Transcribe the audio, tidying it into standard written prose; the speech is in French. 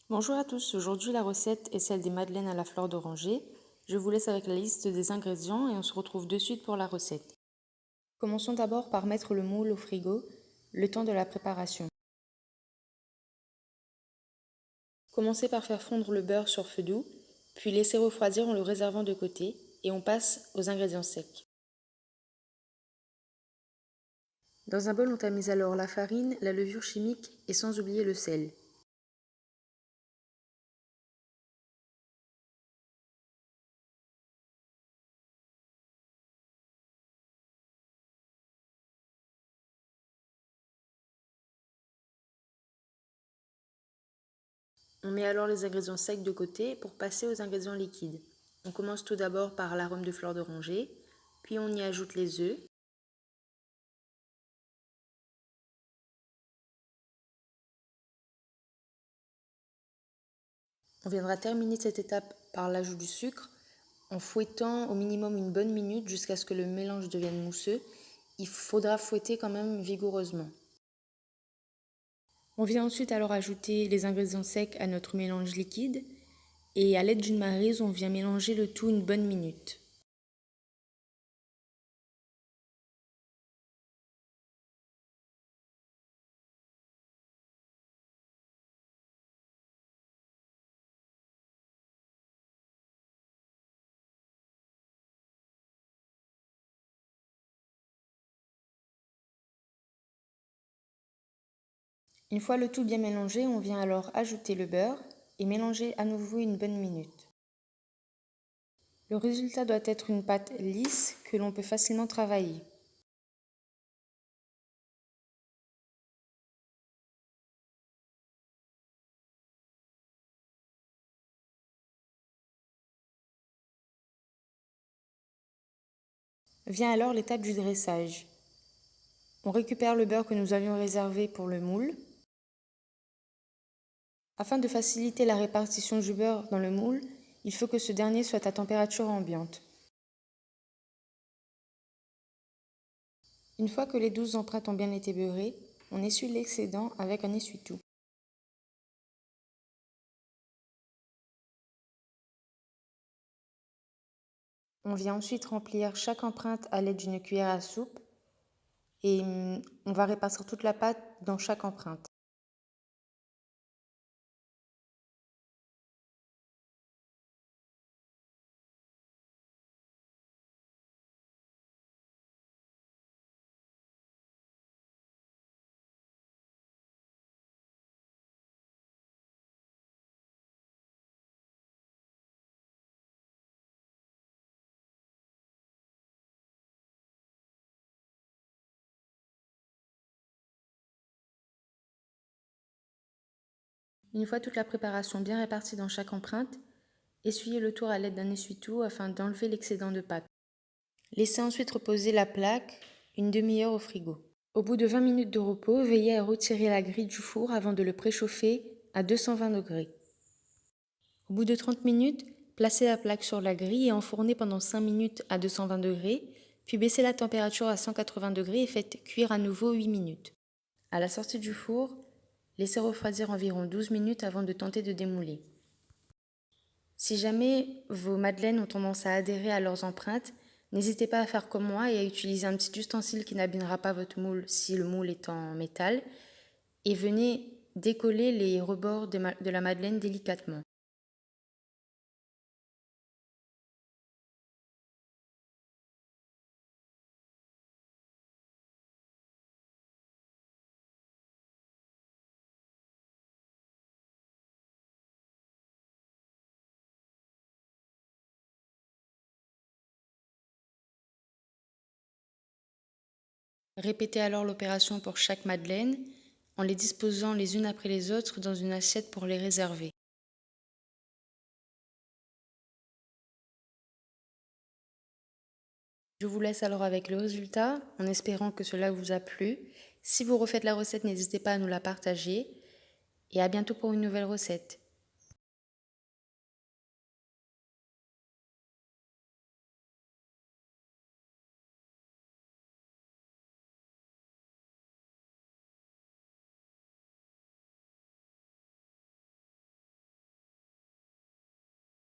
Bonjour à tous, aujourd'hui la recette est celle des madeleines à la fleur d'oranger. Je vous laisse avec la liste des ingrédients et on se retrouve de suite pour la recette. Commençons d'abord par mettre le moule au frigo, le temps de la préparation. Commencez par faire fondre le beurre sur feu doux, puis laisser refroidir en le réservant de côté et on passe aux ingrédients secs. Dans un bol, on tamise alors la farine, la levure chimique et sans oublier le sel. On met alors les ingrédients secs de côté pour passer aux ingrédients liquides. On commence tout d'abord par l'arôme de fleur d'oranger, puis on y ajoute les œufs. On viendra terminer cette étape par l'ajout du sucre en fouettant au minimum une bonne minute jusqu'à ce que le mélange devienne mousseux. Il faudra fouetter quand même vigoureusement. On vient ensuite alors ajouter les ingrédients secs à notre mélange liquide et à l'aide d'une maryse, on vient mélanger le tout une bonne minute. Une fois le tout bien mélangé, on vient alors ajouter le beurre et mélanger à nouveau une bonne minute. Le résultat doit être une pâte lisse que l'on peut facilement travailler. Vient alors l'étape du dressage. On récupère le beurre que nous avions réservé pour le moule. Afin de faciliter la répartition du beurre dans le moule, il faut que ce dernier soit à température ambiante. Une fois que les 12 empreintes ont bien été beurrées, on essuie l'excédent avec un essuie-tout. On vient ensuite remplir chaque empreinte à l'aide d'une cuillère à soupe et on va répartir toute la pâte dans chaque empreinte. Une fois toute la préparation bien répartie dans chaque empreinte, essuyez le tour à l'aide d'un essuie-tout afin d'enlever l'excédent de pâte. Laissez ensuite reposer la plaque une demi-heure au frigo. Au bout de 20 minutes de repos, veillez à retirer la grille du four avant de le préchauffer à 220 degrés. Au bout de 30 minutes, placez la plaque sur la grille et enfournez pendant 5 minutes à 220 degrés, puis baissez la température à 180 degrés et faites cuire à nouveau 8 minutes. À la sortie du four, laissez refroidir environ 12 minutes avant de tenter de démouler. Si jamais vos madeleines ont tendance à adhérer à leurs empreintes, n'hésitez pas à faire comme moi et à utiliser un petit ustensile qui n'abîmera pas votre moule si le moule est en métal et venez décoller les rebords de la madeleine délicatement. Répétez alors l'opération pour chaque madeleine en les disposant les unes après les autres dans une assiette pour les réserver. Je vous laisse alors avec le résultat en espérant que cela vous a plu. Si vous refaites la recette, n'hésitez pas à nous la partager et à bientôt pour une nouvelle recette.